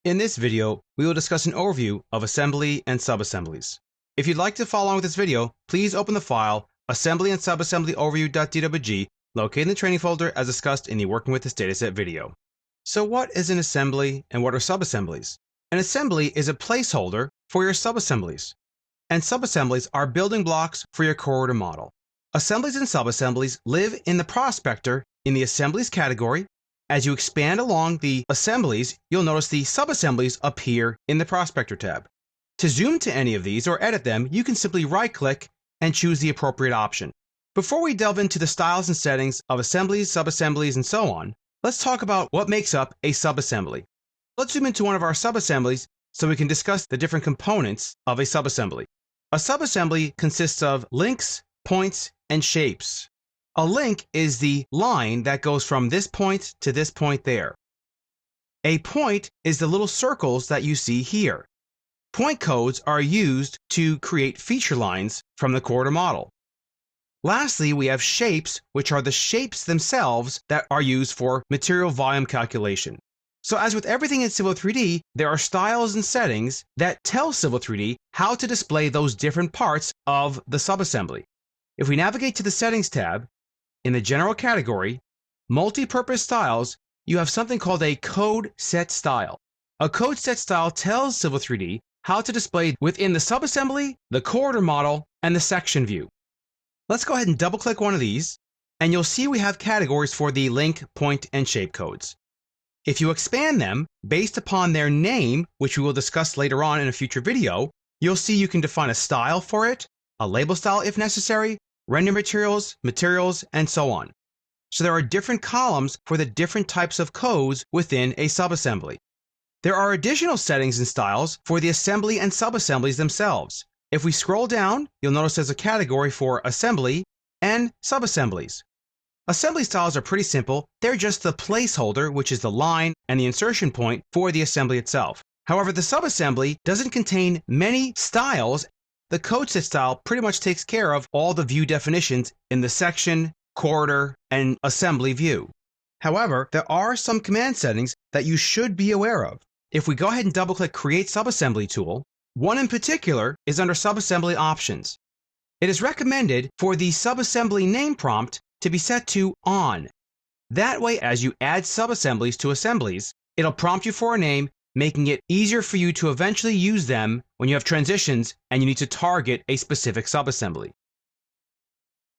In this video, we will discuss an overview of assembly and subassemblies. If you'd like to follow along with this video, please open the file assembly and subassembly overview.dwg located in the training folder as discussed in the Working with this Dataset video. So what is an assembly and what are subassemblies? An assembly is a placeholder for your subassemblies, and subassemblies are building blocks for your core order model. Assemblies and subassemblies live in the prospector in the assemblies category. As you expand along the assemblies, you'll notice the subassemblies appear in the prospector tab. To zoom to any of these or edit them, you can simply right-click and choose the appropriate option. Before we delve into the styles and settings of assemblies, subassemblies, and so on, let's talk about what makes up a subassembly. Let's zoom into one of our subassemblies so we can discuss the different components of a subassembly. A subassembly consists of links, points, and shapes. A link is the line that goes from this point to this point there. A point is the little circles that you see here. Point codes are used to create feature lines from the core order model. Lastly, we have shapes, which are the shapes themselves that are used for material volume calculation. So as with everything in Civil 3D, there are styles and settings that tell Civil 3D how to display those different parts of the subassembly. If we navigate to the Settings tab, in the General category, Multi-Purpose Styles, you have something called a Code Set Style. A Code Set Style tells Civil 3D how to display within the subassembly, the core order model, and the section view. Let's go ahead and double-click one of these, and you'll see we have categories for the link, point, and shape codes. If you expand them based upon their name, which we will discuss later on in a future video, you'll see you can define a style for it, a label style if necessary, render materials, and so on. So there are different columns for the different types of codes within a subassembly. There are additional settings and styles for the assembly and subassemblies themselves. If we scroll down, you'll notice there's a category for assembly and subassemblies. Assembly styles are pretty simple. They're just the placeholder, which is the line and the insertion point for the assembly itself. However, the subassembly doesn't contain many styles. The code set style pretty much takes care of all the view definitions in the section, core order, and assembly view. However, there are some command settings that you should be aware of. If we go ahead and double-click Create Subassembly tool, one in particular is under Subassembly Options. It is recommended for the subassembly name prompt to be set to On. That way, as you add subassemblies to assemblies, it'll prompt you for a name, making it easier for you to eventually use them when you have transitions and you need to target a specific subassembly.